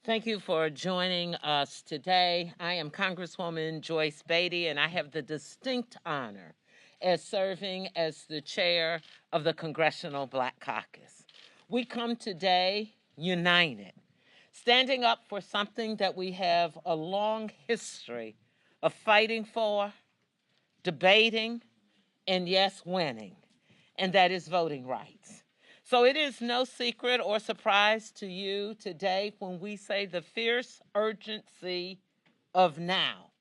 Thank you for joining us today. I am Congresswoman Joyce Beatty, and I have the distinct honor as serving as the chair of the Congressional Black Caucus. We come today united, standing up for something that we have a long history of fighting for, debating, and yes, winning, and that is voting rights. So it is no secret or surprise to you today when we say the fierce urgency of now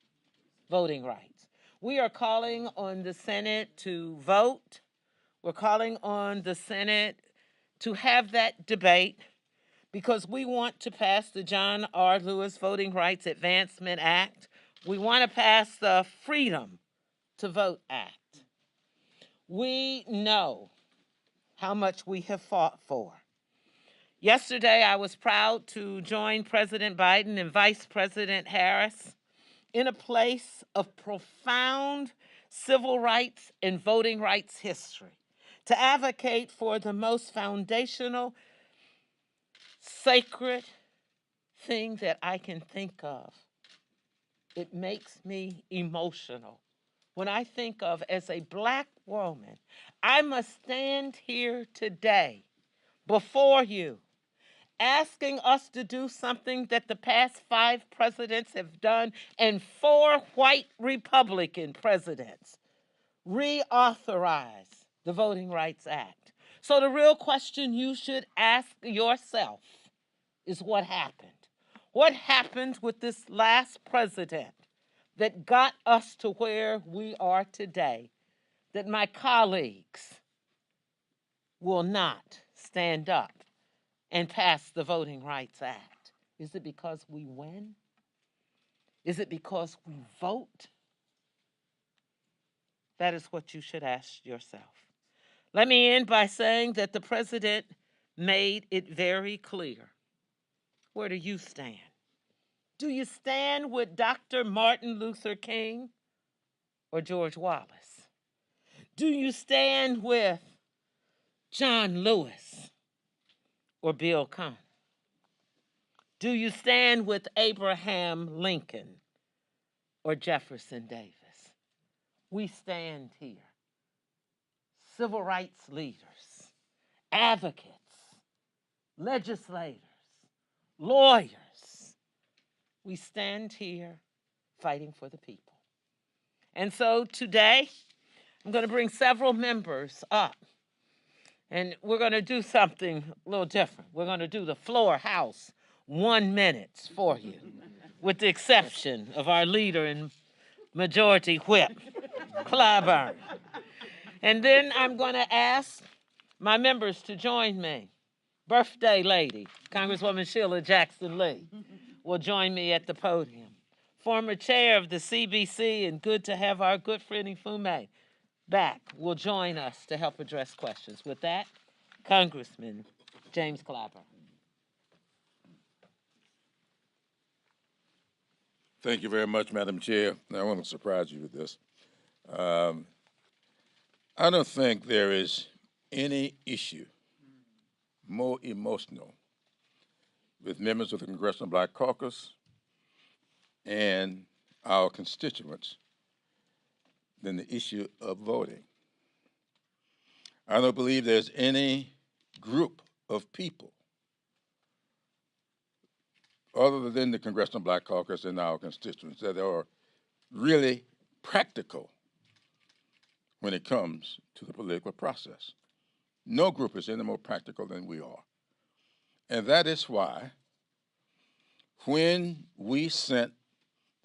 voting rights. We are calling on the Senate to vote. We're calling on the Senate to have that debate because we want to pass the John R. Lewis Voting Rights Advancement Act. We want to pass the Freedom to Vote Act. We know how much we have fought for. Yesterday, I was proud to join President Biden and Vice President Harris in a place of profound civil rights and voting rights history to advocate for the most foundational, sacred thing that I can think of. It makes me emotional. When I think of as a black woman, I must stand here today before you asking us to do something that the past 5 presidents have done and 4 white Republican presidents reauthorize the Voting Rights Act. So the real question you should ask yourself is what happened? What happened with this last president that got us to where we are today, that my colleagues will not stand up and pass the Voting Rights Act? Is it because we win? Is it because we vote? That is what you should ask yourself. Let me end by saying that the president made it very clear. Where do you stand? Do you stand with Dr. Martin Luther King or George Wallace? Do you stand with John Lewis or Bill Connor? Do you stand with Abraham Lincoln or Jefferson Davis? We stand here, civil rights leaders, advocates, legislators, lawyers. We stand here fighting for the people. And so today, I'm going to bring several members up, and we're going to do something a little different. We're going to do the floor house 1 minute for you, with the exception of our leader and majority whip, Clyburn. And then I'm going to ask my members to join me. Birthday lady, Congresswoman Sheila Jackson Lee, will join me at the podium. Former chair of the CBC, and good to have our good friend Ifume back, will join us to help address questions. With that, Congressman James Clyburn. Thank you very much, Madam Chair. I want to surprise you with this. I don't think there is any issue more emotional with members of the Congressional Black Caucus and our constituents than the issue of voting. I don't believe there's any group of people other than the Congressional Black Caucus and our constituents that are really practical when it comes to the political process. No group is any more practical than we are. And that is why when we sent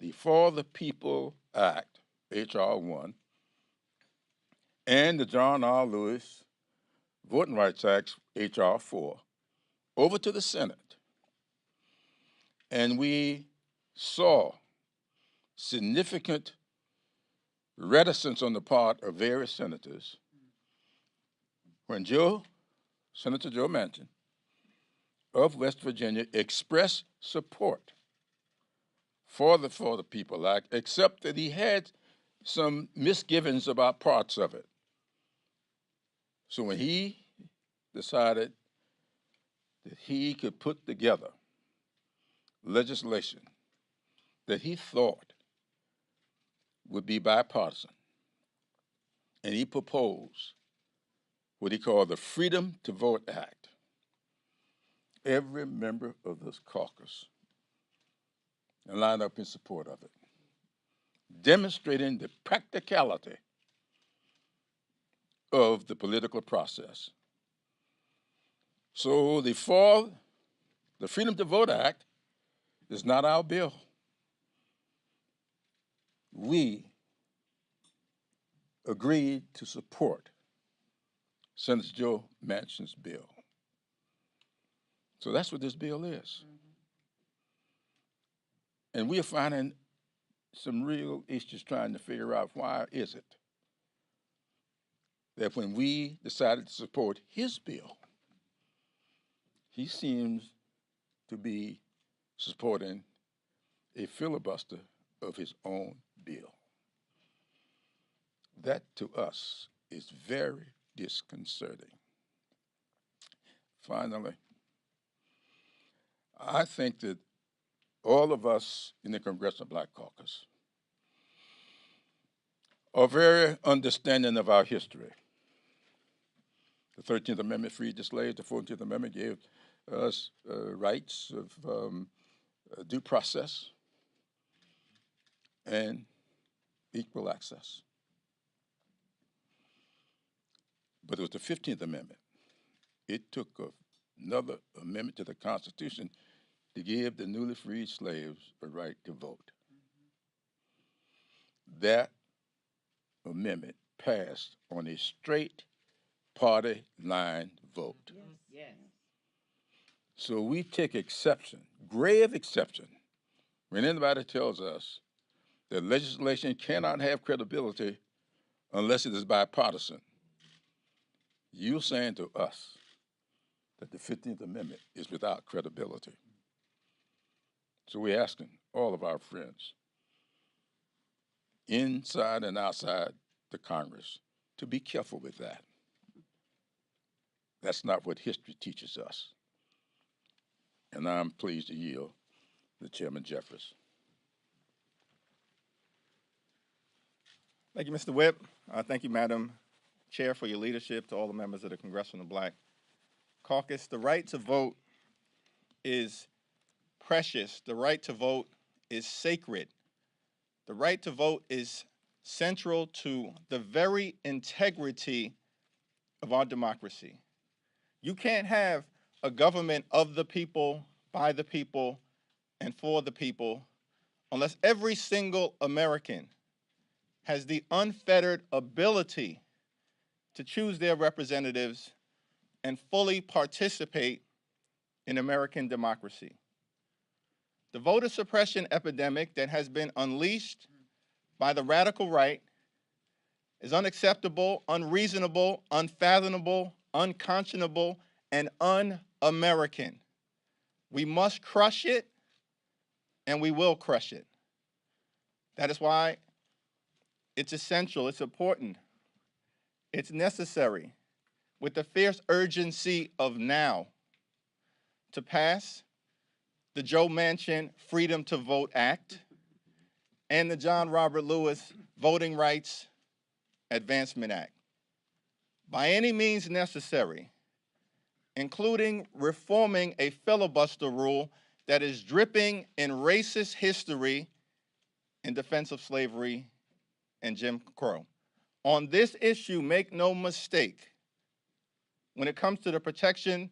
the For the People Act, H.R. 1, and the John R. Lewis Voting Rights Act, H.R. 4, over to the Senate, and we saw significant reticence on the part of various senators when Senator Joe Manchin of West Virginia expressed support for the People Act, except that he had some misgivings about parts of it. So when he decided that he could put together legislation that he thought would be bipartisan, and he proposed what he called the Freedom to Vote Act. Every member of this caucus lined up in support of it, demonstrating the practicality of the political process. So the Freedom to Vote Act is not our bill. We agreed to support Senator Joe Manchin's bill. So that's what this bill is. And we are finding some real issues trying to figure out why is it that when we decided to support his bill, he seems to be supporting a filibuster of his own bill. That to us is very disconcerting. Finally, I think that all of us in the Congressional Black Caucus are very understanding of our history. The 13th Amendment freed the slaves. The 14th Amendment gave us rights of due process and equal access. But it was the 15th Amendment. It took another amendment to the Constitution to give the newly freed slaves a right to vote. That amendment passed on a straight party line vote. Yes. So we take exception, grave exception, when anybody tells us that legislation cannot have credibility unless it is bipartisan. You're saying to us that the 15th Amendment is without credibility. So we're asking all of our friends, inside and outside the Congress, to be careful with that. That's not what history teaches us. And I'm pleased to yield to Chairman Jeffries. Thank you, Mr. Whip. Thank you, Madam Chair, for your leadership, to all the members of the Congressional Black Caucus. The right to vote is precious. The right to vote is sacred. The right to vote is central to the very integrity of our democracy. You can't have a government of the people, by the people, and for the people unless every single American has the unfettered ability to choose their representatives and fully participate in American democracy. The voter suppression epidemic that has been unleashed by the radical right is unacceptable, unreasonable, unfathomable, unconscionable, and un-American. We must crush it, and we will crush it. That is why it's essential, it's important, it's necessary, with the fierce urgency of now, to pass the Joe Manchin Freedom to Vote Act and the John Robert Lewis Voting Rights Advancement Act. By any means necessary, including reforming a filibuster rule that is dripping in racist history in defense of slavery and Jim Crow. On this issue, make no mistake, when it comes to the protection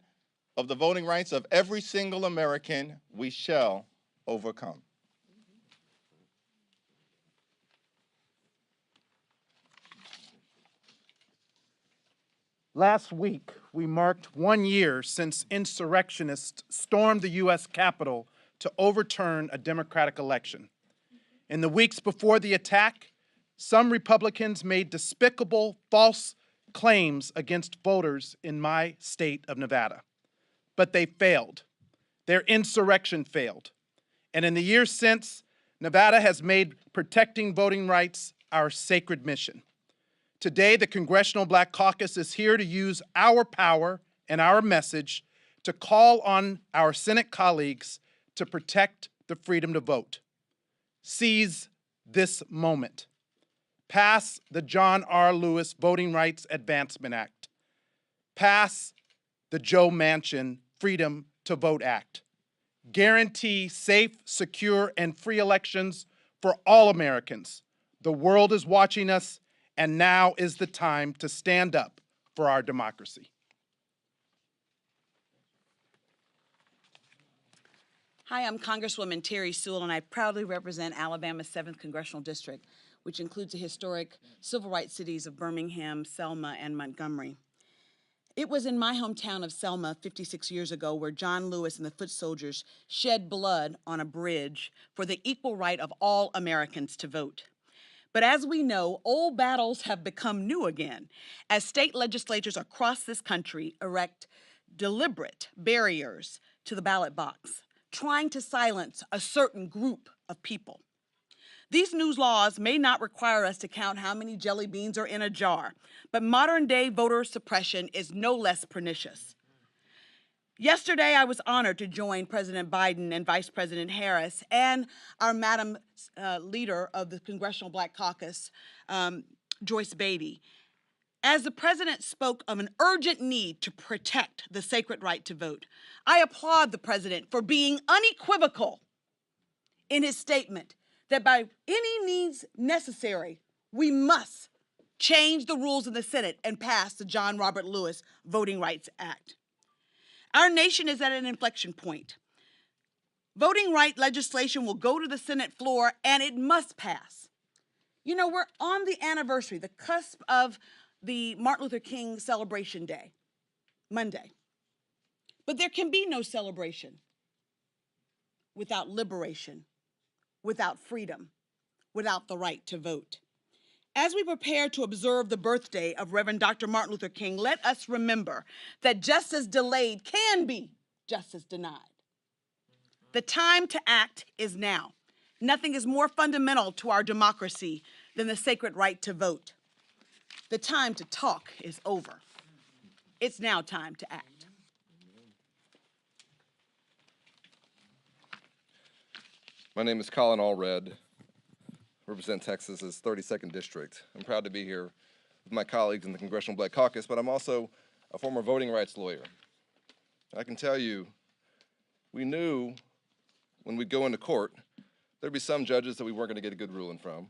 of the voting rights of every single American, we shall overcome. Last week, we marked 1 year since insurrectionists stormed the U.S. Capitol to overturn a Democratic election. In the weeks before the attack, some Republicans made despicable, false claims against voters in my state of Nevada. But they failed. Their insurrection failed. And in the years since, Nevada has made protecting voting rights our sacred mission. Today, the Congressional Black Caucus is here to use our power and our message to call on our Senate colleagues to protect the freedom to vote. Seize this moment. Pass the John R. Lewis Voting Rights Advancement Act. Pass the Joe Manchin Freedom to Vote Act. Guarantee safe, secure, and free elections for all Americans. The world is watching us, and now is the time to stand up for our democracy. Hi, I'm Congresswoman Terry Sewell, and I proudly represent Alabama's 7th Congressional District, which includes the historic civil rights cities of Birmingham, Selma, and Montgomery. It was in my hometown of Selma 56 years ago where John Lewis and the foot soldiers shed blood on a bridge for the equal right of all Americans to vote. But as we know, old battles have become new again, as state legislatures across this country erect deliberate barriers to the ballot box, trying to silence a certain group of people. These new laws may not require us to count how many jelly beans are in a jar, but modern-day voter suppression is no less pernicious. Yesterday, I was honored to join President Biden and Vice President Harris and our Madam Leader of the Congressional Black Caucus, Joyce Beatty, as the President spoke of an urgent need to protect the sacred right to vote. I applaud the President for being unequivocal in his statement that by any means necessary, we must change the rules in the Senate and pass the John Robert Lewis Voting Rights Act. Our nation is at an inflection point. Voting right legislation will go to the Senate floor and it must pass. You know, we're on the anniversary, the cusp of the Martin Luther King celebration day, Monday. But there can be no celebration without liberation, without freedom, without the right to vote. As we prepare to observe the birthday of Reverend Dr. Martin Luther King, let us remember that justice delayed can be justice denied. The time to act is now. Nothing is more fundamental to our democracy than the sacred right to vote. The time to talk is over. It's now time to act. My name is Colin Allred. I represent Texas's 32nd District. I'm proud to be here with my colleagues in the Congressional Black Caucus, but I'm also a former voting rights lawyer. I can tell you, we knew when we'd go into court, there'd be some judges that we weren't going to get a good ruling from.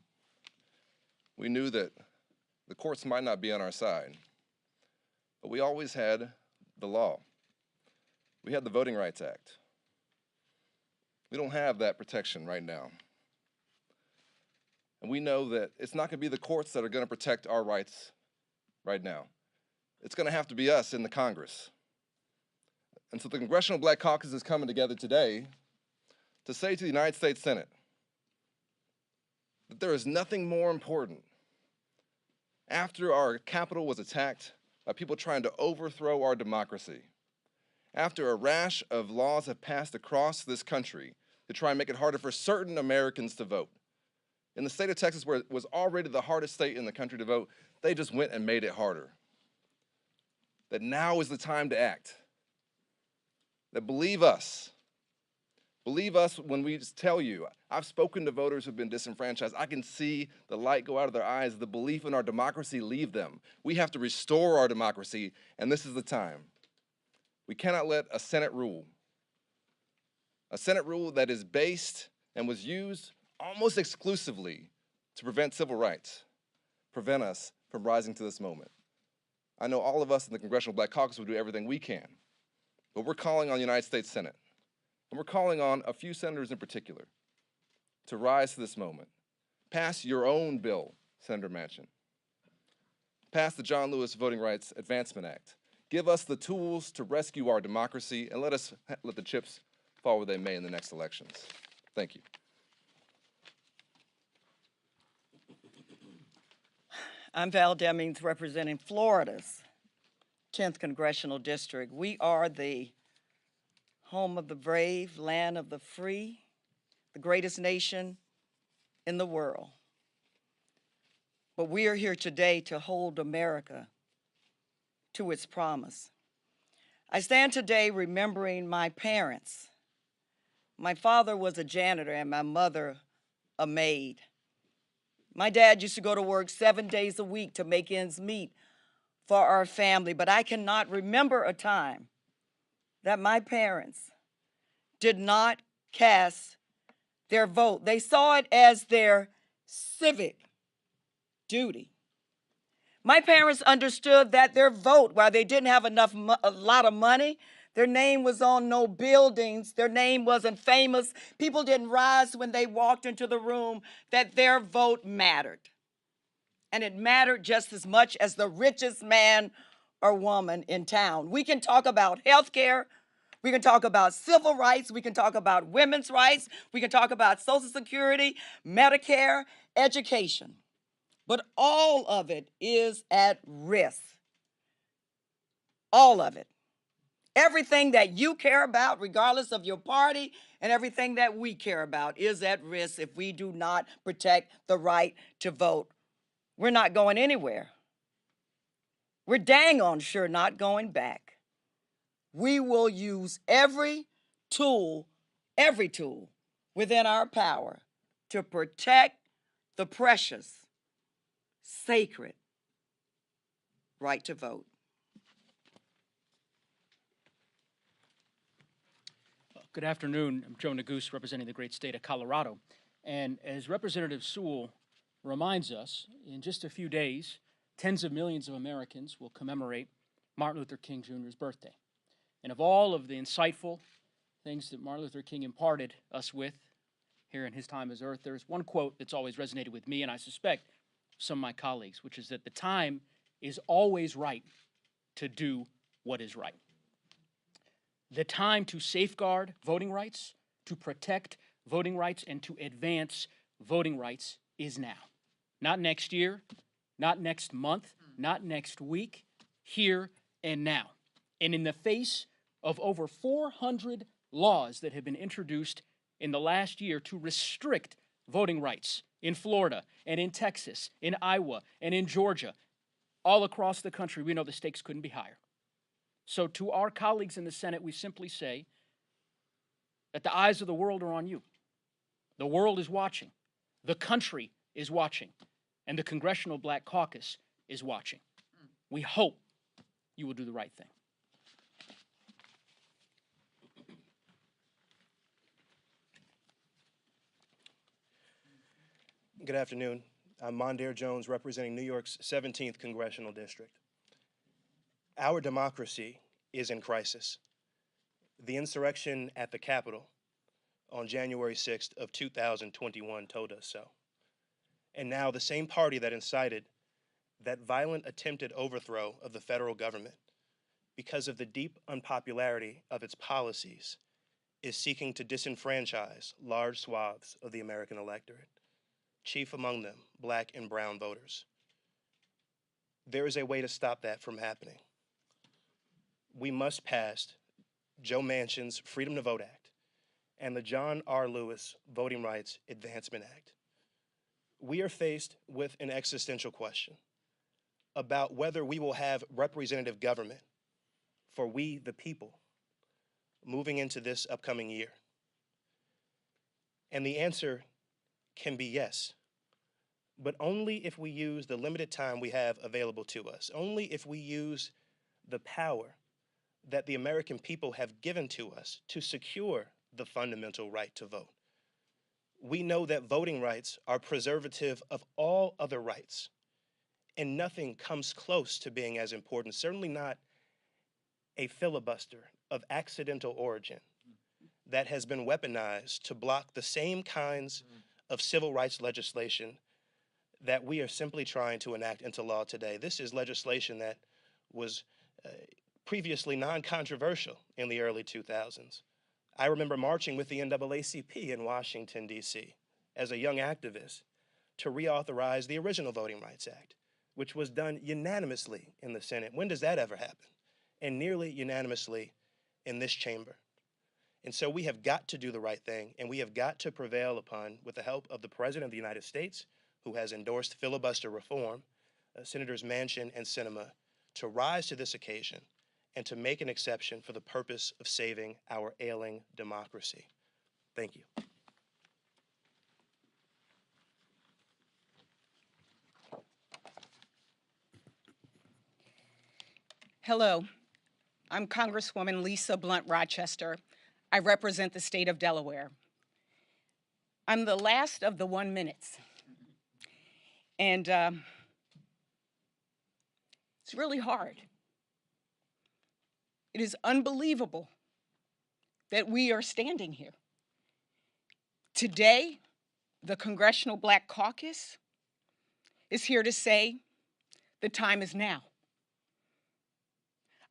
We knew that the courts might not be on our side, but we always had the law. We had the Voting Rights Act. We don't have that protection right now. And we know that it's not going to be the courts that are going to protect our rights right now. It's going to have to be us in the Congress. And so the Congressional Black Caucus is coming together today to say to the United States Senate that there is nothing more important. After our Capitol was attacked by people trying to overthrow our democracy, after a rash of laws have passed across this country to try and make it harder for certain Americans to vote. In the state of Texas, where it was already the hardest state in the country to vote, they just went and made it harder. That now is the time to act. That believe us when we tell you. I've spoken to voters who've been disenfranchised. I can see the light go out of their eyes, the belief in our democracy leave them. We have to restore our democracy, and this is the time. We cannot let a Senate rule that is based and was used almost exclusively to prevent civil rights, prevent us from rising to this moment. I know all of us in the Congressional Black Caucus will do everything we can, but we're calling on the United States Senate, and we're calling on a few senators in particular to rise to this moment. Pass your own bill, Senator Manchin. Pass the John Lewis Voting Rights Advancement Act. Give us the tools to rescue our democracy and let the chips fall where they may in the next elections. Thank you. I'm Val Demings, representing Florida's 10th Congressional District. We are the home of the brave, land of the free, the greatest nation in the world. But we are here today to hold America to its promise. I stand today remembering my parents, My father was a janitor and my mother a maid. My dad used to go to work 7 days a week to make ends meet for our family, but I cannot remember a time that my parents did not cast their vote. They saw it as their civic duty. My parents understood that their vote, while they didn't have a lot of money, their name was on no buildings, their name wasn't famous, people didn't rise when they walked into the room, that their vote mattered. And it mattered just as much as the richest man or woman in town. We can talk about health care, we can talk about civil rights, we can talk about women's rights, we can talk about Social Security, Medicare, education. But all of it is at risk. All of it. Everything that you care about, regardless of your party, and everything that we care about is at risk if we do not protect the right to vote. We're not going anywhere. We're dang on sure not going back. We will use every tool within our power to protect the precious, sacred right to vote. Good afternoon. I'm Joe Neguse, representing the great state of Colorado. And as Representative Sewell reminds us, in just a few days, tens of millions of Americans will commemorate Martin Luther King Jr.'s birthday. And of all of the insightful things that Martin Luther King imparted us with here in his time as Earth, there's one quote that's always resonated with me, and I suspect some of my colleagues, which is that the time is always right to do what is right. The time to safeguard voting rights, to protect voting rights, and to advance voting rights is now. Not next year, not next month, not next week, here and now. And in the face of over 400 laws that have been introduced in the last year to restrict voting rights in Florida and in Texas, in Iowa and in Georgia, all across the country, we know the stakes couldn't be higher. So to our colleagues in the Senate, we simply say that the eyes of the world are on you. The world is watching. The country is watching. And the Congressional Black Caucus is watching. We hope you will do the right thing. Good afternoon. I'm Mondaire Jones, representing New York's 17th Congressional District. Our democracy is in crisis. The insurrection at the Capitol on January 6th of 2021 told us so. And now the same party that incited that violent attempted overthrow of the federal government because of the deep unpopularity of its policies is seeking to disenfranchise large swaths of the American electorate, chief among them Black and brown voters. There is a way to stop that from happening. We must pass Joe Manchin's Freedom to Vote Act and the John R. Lewis Voting Rights Advancement Act. We are faced with an existential question about whether we will have representative government for we, the people, moving into this upcoming year. And the answer can be yes, but only if we use the limited time we have available to us, only if we use the power that the American people have given to us to secure the fundamental right to vote. We know that voting rights are preservative of all other rights, and nothing comes close to being as important, certainly not a filibuster of accidental origin that has been weaponized to block the same kinds of civil rights legislation that we are simply trying to enact into law today. This is legislation that was previously non-controversial in the early 2000s. I remember marching with the NAACP in Washington, D.C. as a young activist to reauthorize the original Voting Rights Act, which was done unanimously in the Senate. When does that ever happen? And nearly unanimously in this chamber. And so we have got to do the right thing, and we have got to prevail upon, with the help of the President of the United States, who has endorsed filibuster reform, Senators Manchin and Sinema, to rise to this occasion and to make an exception for the purpose of saving our ailing democracy. Thank you. Hello, I'm Congresswoman Lisa Blunt Rochester. I represent the state of Delaware. I'm the last of the 1 minutes. And it's really hard. It is unbelievable that we are standing here. Today, the Congressional Black Caucus is here to say the time is now.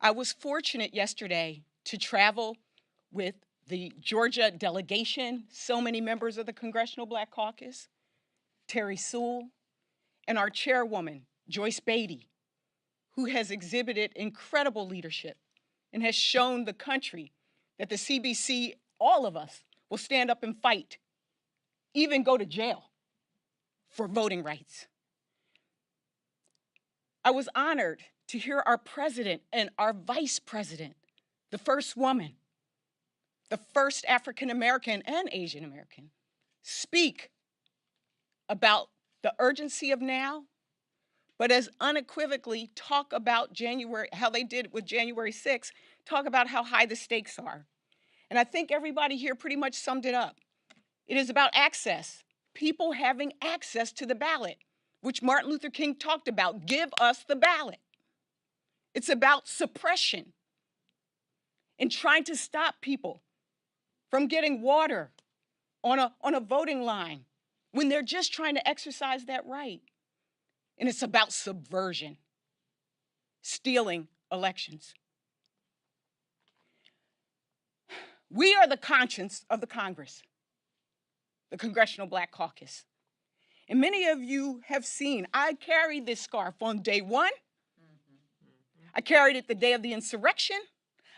I was fortunate yesterday to travel with the Georgia delegation, so many members of the Congressional Black Caucus, Terry Sewell, and our chairwoman, Joyce Beatty, who has exhibited incredible leadership and has shown the country that the CBC, all of us, will stand up and fight, even go to jail for voting rights. I was honored to hear our president and our vice president, the first woman, the first African American and Asian American, speak about the urgency of now, but as unequivocally talk about January, how they did with January 6th, talk about how high the stakes are. And I think everybody here pretty much summed it up. It is about access, people having access to the ballot, which Martin Luther King talked about. Give us the ballot. It's about suppression and trying to stop people from getting water on a voting line when they're just trying to exercise that right. And it's about subversion, stealing elections. We are the conscience of the Congress, the Congressional Black Caucus. And many of you have seen, I carried this scarf on day one. I carried it the day of the insurrection.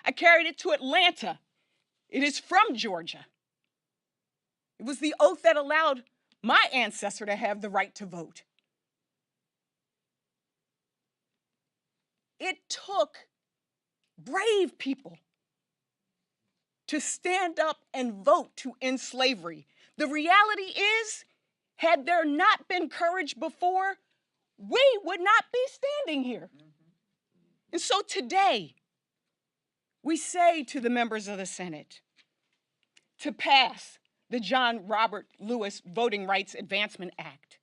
I carried it to Atlanta. It is from Georgia. It was the oath that allowed my ancestor to have the right to vote. It took brave people to stand up and vote to end slavery. The reality is, had there not been courage before, we would not be standing here. And so today, we say to the members of the Senate to pass the John Robert Lewis Voting Rights Advancement Act,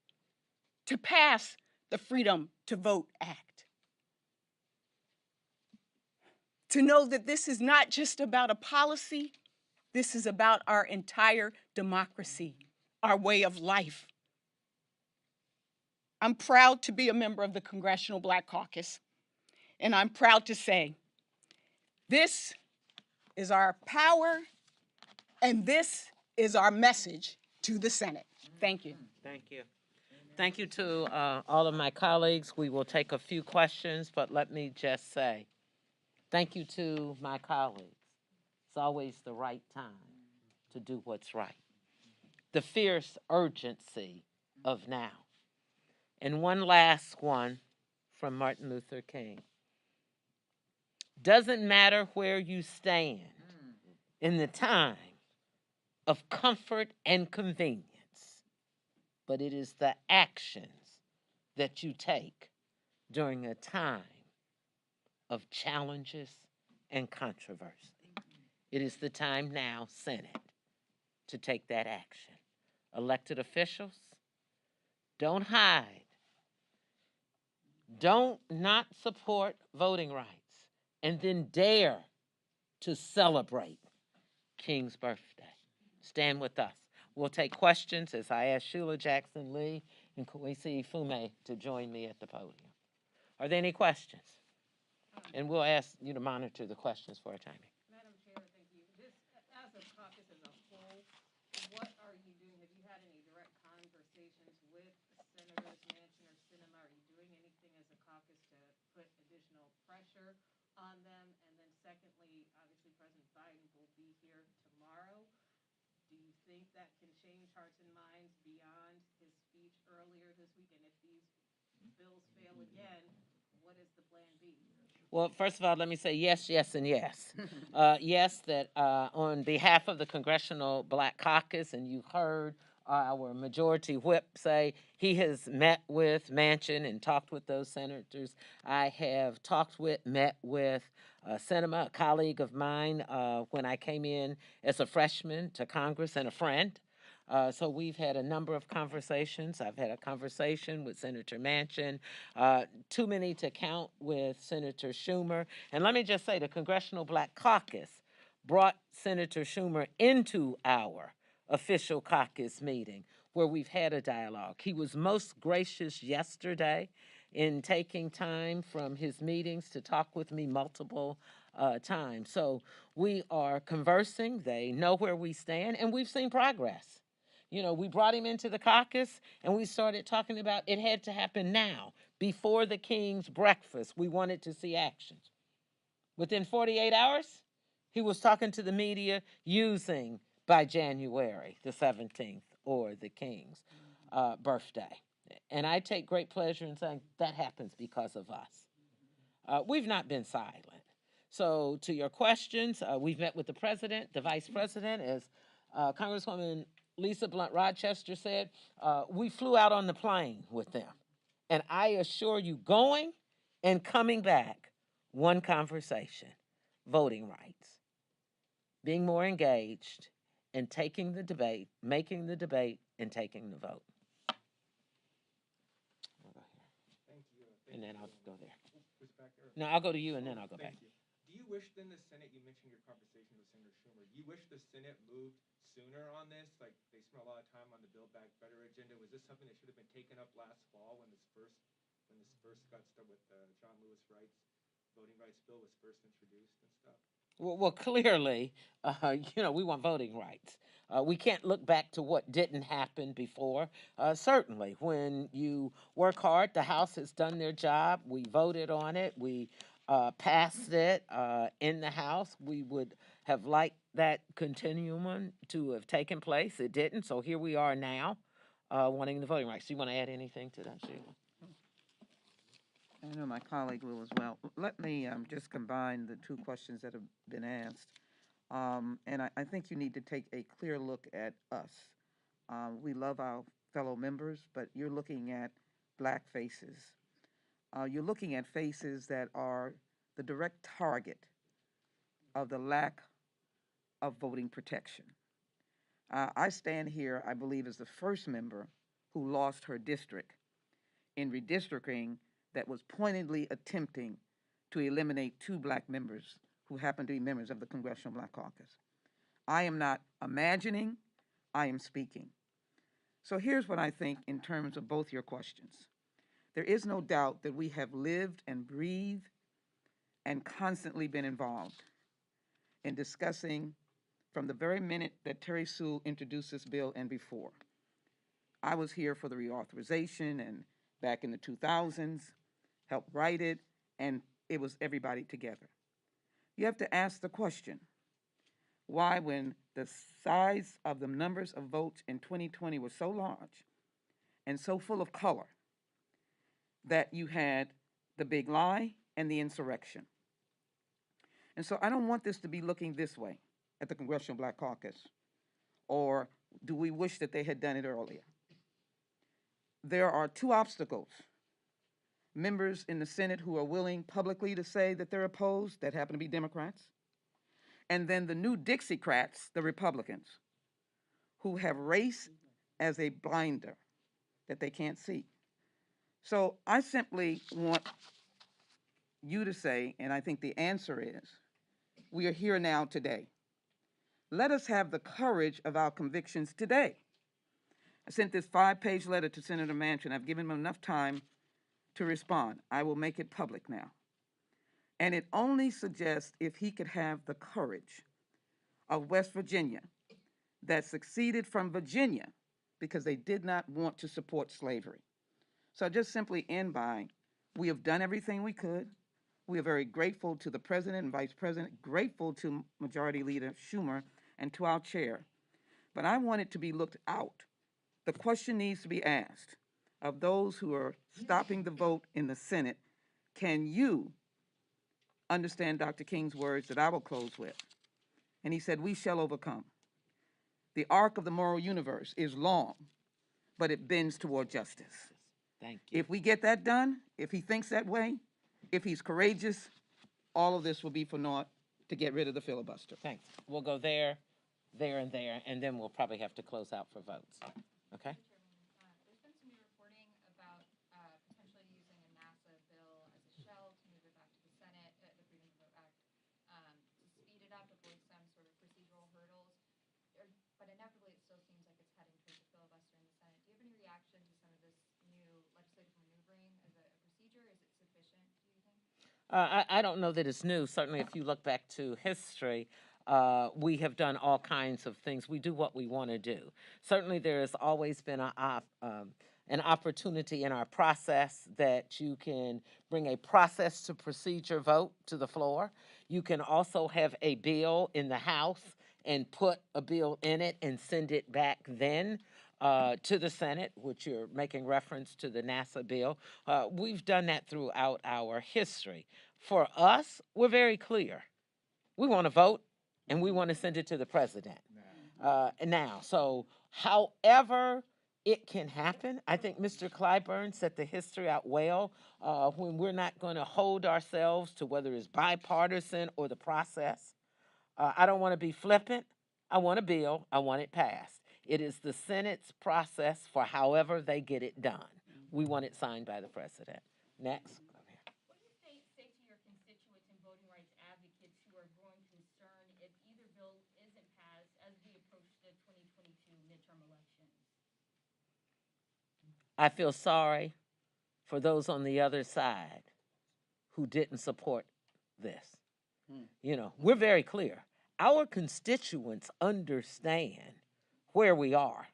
to pass the Freedom to Vote Act, to know that this is not just about a policy, this is about our entire democracy, our way of life. I'm proud to be a member of the Congressional Black Caucus, and I'm proud to say, this is our power, and this is our message to the Senate. Thank you. Thank you. Thank you to all of my colleagues. We will take a few questions, but let me just say, thank you to my colleagues. It's always the right time to do what's right. The fierce urgency of now. And one last one from Martin Luther King. Doesn't matter where you stand in the time of comfort and convenience, but it is the actions that you take during a time of challenges and controversy. It is the time now, Senate, to take that action. Elected officials, don't hide. Don't not support voting rights and then dare to celebrate King's birthday. Stand with us. We'll take questions as I ask Sheila Jackson Lee and Kwesi Fume to join me at the podium. Are there any questions? And we'll ask you to monitor the questions for a timing. Madam Chair, thank you. As a caucus as a whole, what are you doing? Have you had any direct conversations with Senators Manchin or Sinema? Are you doing anything as a caucus to put additional pressure on them? And then secondly, obviously President Biden will be here tomorrow. Do you think that can change hearts and minds beyond his speech earlier this week? And if these bills fail again, what is the plan B? Well, first of all, let me say yes, yes, and yes. Yes, that on behalf of the Congressional Black Caucus, and you heard our majority whip say he has met with Manchin and talked with those senators. I have met with Sinema, a colleague of mine, when I came in as a freshman to Congress and a friend. So we've had a number of conversations. I've had a conversation with Senator Manchin, too many to count with Senator Schumer. And let me just say, the Congressional Black Caucus brought Senator Schumer into our official caucus meeting where we've had a dialogue. He was most gracious yesterday in taking time from his meetings to talk with me multiple times. So we are conversing. They know where we stand, and we've seen progress. You know, we brought him into the caucus and we started talking about it had to happen now. Before the King's breakfast, we wanted to see actions. Within 48 hours, he was talking to the media using by January the 17th or the King's birthday. And I take great pleasure in saying that happens because of us. We've not been silent. So, to your questions, we've met with the president, the vice president, as Congresswoman Lisa Blunt Rochester said, we flew out on the plane with them. And I assure you, going and coming back, one conversation: voting rights, being more engaged, and taking the debate, making the debate, and taking the vote. I'll go here. Thank you. And then I'll go there. Who's back there? No, I'll go to you and then I'll go back. Thank you. Do you wish then the Senate, you mentioned your conversation with Senator Schumer, do you wish the Senate moved sooner on this? Like they spent a lot of time on the Build Back Better agenda. Was this something that should have been taken up last fall when this first got started with John Lewis Wright's voting rights bill was first introduced and stuff? Well, clearly, we want voting rights. We can't look back to what didn't happen before. Certainly, when you work hard, the House has done their job. We voted on it. We passed it in the House. We would have liked that continuum to have taken place. It didn't, so here we are now wanting the voting rights. Do you want to add anything to that, Sheila? I know my colleague will as well. Let me just combine the two questions that have been asked. And I think you need to take a clear look at us. We love our fellow members, but you're looking at black faces. You're looking at faces that are the direct target of the lack of voting protection. I stand here, I believe, as the first member who lost her district in redistricting that was pointedly attempting to eliminate two black members who happen to be members of the Congressional Black Caucus. I am not imagining, I am speaking. So here's what I think in terms of both your questions. There is no doubt that we have lived and breathed and constantly been involved in discussing from the very minute that Terry Sewell introduced this bill and before. I was here for the reauthorization and back in the 2000s, helped write it, and it was everybody together. You have to ask the question, why when the size of the numbers of votes in 2020 were so large and so full of color that you had the big lie and the insurrection. And so I don't want this to be looking this way at the Congressional Black Caucus, or do we wish that they had done it earlier? There are two obstacles. Members in the Senate who are willing publicly to say that they're opposed, that happen to be Democrats, and then the new Dixiecrats, the Republicans, who have race as a blinder that they can't see. So I simply want you to say, and I think the answer is, we are here now today. Let us have the courage of our convictions today. I sent this 5-page letter to Senator Manchin. I've given him enough time to respond. I will make it public now. And it only suggests if he could have the courage of West Virginia that succeeded from Virginia because they did not want to support slavery. So I just simply end by, we have done everything we could. We are very grateful to the President and Vice President, grateful to Majority Leader Schumer and to our chair. But I want it to be looked out. The question needs to be asked of those who are stopping the vote in the Senate, can you understand Dr. King's words that I will close with. And he said, "We shall overcome. The arc of the moral universe is long, but it bends toward justice." Thank you. If we get that done, if he thinks that way, if he's courageous, all of this will be for naught to get rid of the filibuster. Thanks. We'll go there, there, and then we'll probably have to close out for votes. Okay? There's been some new reporting about potentially using a NASA bill as a shell to move it back to the Senate, the Freedom to Vote Act, to speed it up, avoid some sort of procedural hurdles. But inevitably, it still seems like it's heading towards a filibuster in the Senate. Do you have any reaction to some of this new legislative maneuvering as a procedure? Is it sufficient, do you think? I don't know that it's new. Certainly, if you look back to history, we have done all kinds of things. We do what we want to do. Certainly, there has always been an opportunity in our process that you can bring a process to procedure vote to the floor. You can also have a bill in the House and put a bill in it and send it back then to the Senate, which you're making reference to the NASA bill. We've done that throughout our history. For us, we're very clear. We want to vote and we want to send it to the president now. So, however it can happen, I think Mr. Clyburn set the history out well when we're not going to hold ourselves to whether it's bipartisan or the process. I don't want to be flippant. I want a bill. I want it passed. It is the Senate's process for however they get it done. We want it signed by the president. Next. What do you say to your constituents and voting rights advocates who are growing concerned if either bill isn't passed as we approach the 2022 midterm elections? I feel sorry for those on the other side who didn't support this. You know, we're very clear. Our constituents understand where we are.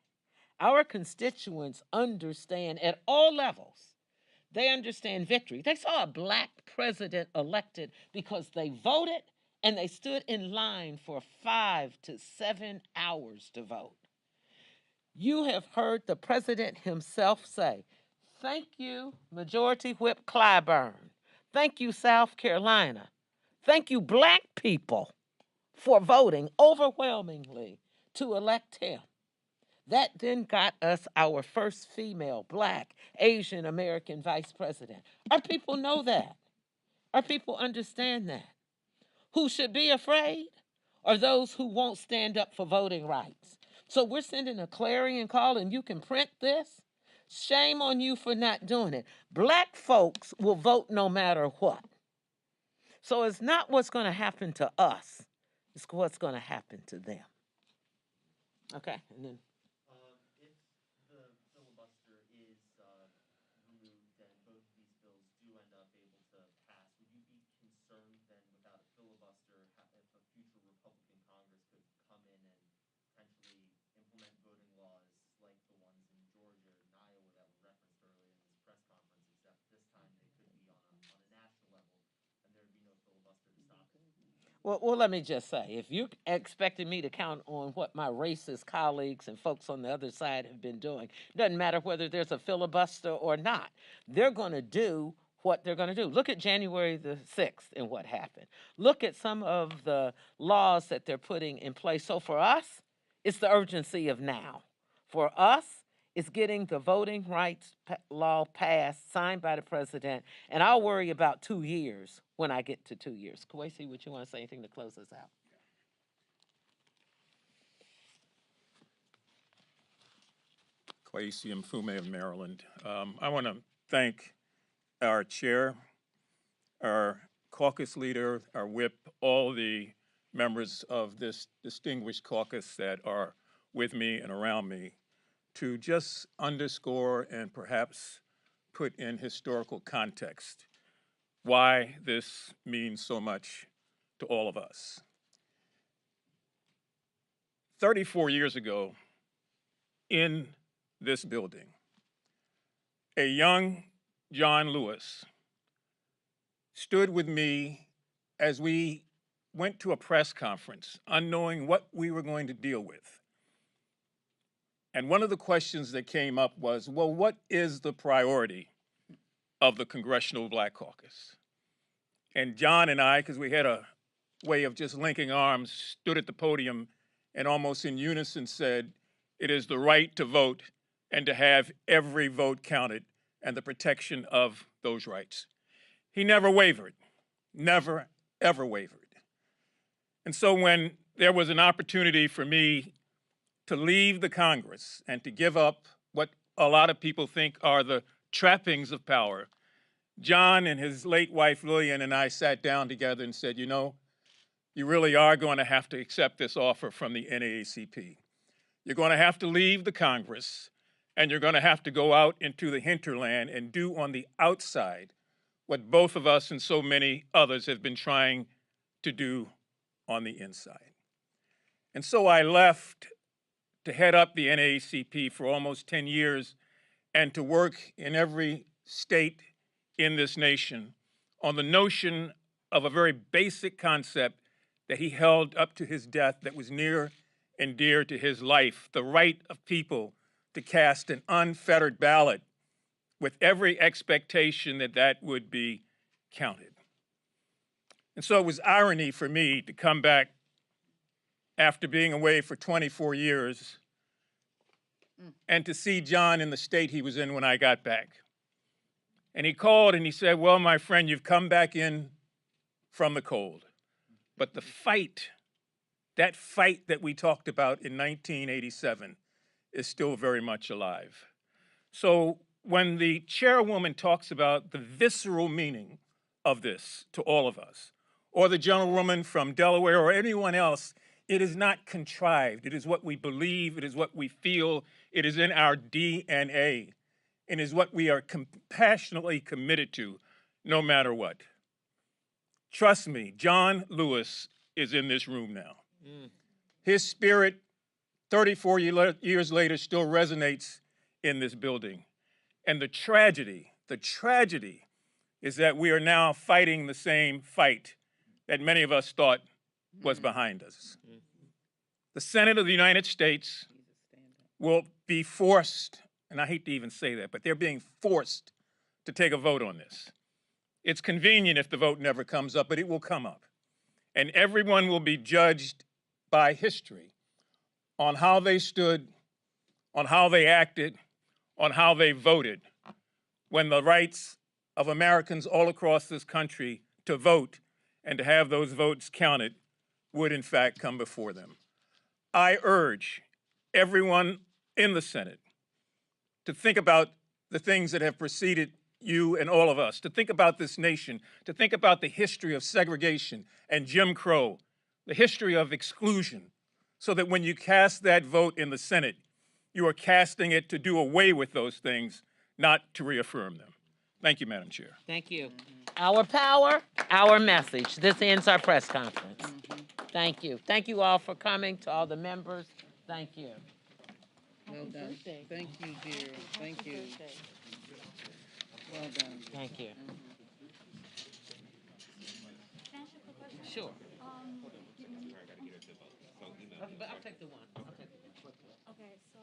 Our constituents understand at all levels. They understand victory. They saw a black president elected because they voted and they stood in line for 5 to 7 hours to vote. You have heard the president himself say, "Thank you, Majority Whip Clyburn. Thank you, South Carolina. Thank you, black people, for voting overwhelmingly to elect him." That then got us our first female, black, Asian American vice president. Our people know that. Our people understand that. Who should be afraid are those who won't stand up for voting rights. So we're sending a clarion call, and you can print this. Shame on you for not doing it. Black folks will vote no matter what. So it's not what's going to happen to us. It's what's going to happen to them. Okay, and then. If the filibuster is removed and both of these bills do end up able to pass, would you be concerned then without a filibuster if a future Republican Congress could come in and potentially implement voting laws like the ones in Georgia and Iowa that were referenced earlier in this press conference, except this time they could be on a national level and there would be no filibuster to stop it? Well, let me just say, if you expected me to count on what my racist colleagues and folks on the other side have been doing, it doesn't matter whether there's a filibuster or not. They're going to do what they're going to do. Look at January the 6th and what happened. Look at some of the laws that they're putting in place. So for us, it's the urgency of now. For us, it's getting the voting rights law passed, signed by the president, and I'll worry about 2 years when I get to 2 years. Kwesi, would you want to say anything to close us out? Kwesi Mfume of Maryland. I want to thank our chair, our caucus leader, our whip, all the members of this distinguished caucus that are with me and around me, to just underscore and perhaps put in historical context why this means so much to all of us. 34 years ago, in this building, a young John Lewis stood with me as we went to a press conference, unknowing what we were going to deal with. And one of the questions that came up was, well, what is the priority of the Congressional Black Caucus? And John and I, because we had a way of just linking arms, stood at the podium and almost in unison said, it is the right to vote and to have every vote counted and the protection of those rights. He never wavered, never, ever wavered. And so when there was an opportunity for me to leave the Congress and to give up what a lot of people think are the trappings of power, John and his late wife Lillian and I sat down together and said, you know, you really are going to have to accept this offer from the NAACP. You're going to have to leave the Congress and you're going to have to go out into the hinterland and do on the outside what both of us and so many others have been trying to do on the inside. And so I left to head up the NAACP for almost 10 years and to work in every state in this nation on the notion of a very basic concept that he held up to his death that was near and dear to his life, the right of people to cast an unfettered ballot with every expectation that that would be counted. And so it was irony for me to come back after being away for 24 years and to see John in the state he was in when I got back. And he called and he said, well, my friend, you've come back in from the cold. But the fight, that fight that we talked about in 1987 is still very much alive. So when the chairwoman talks about the visceral meaning of this to all of us, or the gentlewoman from Delaware or anyone else, it is not contrived. It is what we believe, it is what we feel, it is in our DNA, and is what we are compassionately committed to no matter what. Trust me, John Lewis is in this room now. His spirit, 34 years later, still resonates in this building. And the tragedy is that we are now fighting the same fight that many of us thought was behind us. The Senate of the United States will be forced, and I hate to even say that, but they're being forced to take a vote on this. It's convenient if the vote never comes up, but it will come up. And everyone will be judged by history on how they stood, on how they acted, on how they voted when the rights of Americans all across this country to vote and to have those votes counted would in fact come before them. I urge everyone in the Senate to think about the things that have preceded you and all of us, to think about this nation, to think about the history of segregation and Jim Crow, the history of exclusion, so that when you cast that vote in the Senate, you are casting it to do away with those things, not to reaffirm them. Thank you, Madam Chair. Thank you. Our power, our message. This ends our press conference. Thank you. Thank you all for coming, to all the members. Thank you. Well done. Thank you, dear. Thank you. Well done. Thank you. Sure. But I'll take the one. Okay, so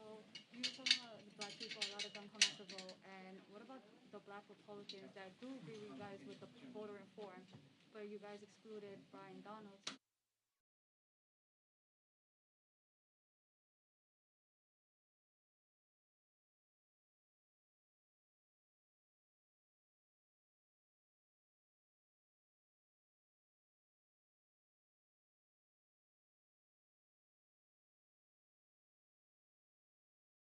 you talk about the black people, a lot of them come out to vote, and what about the black Republicans that do agree with you guys with the voter reform, but you guys excluded Brian Donalds?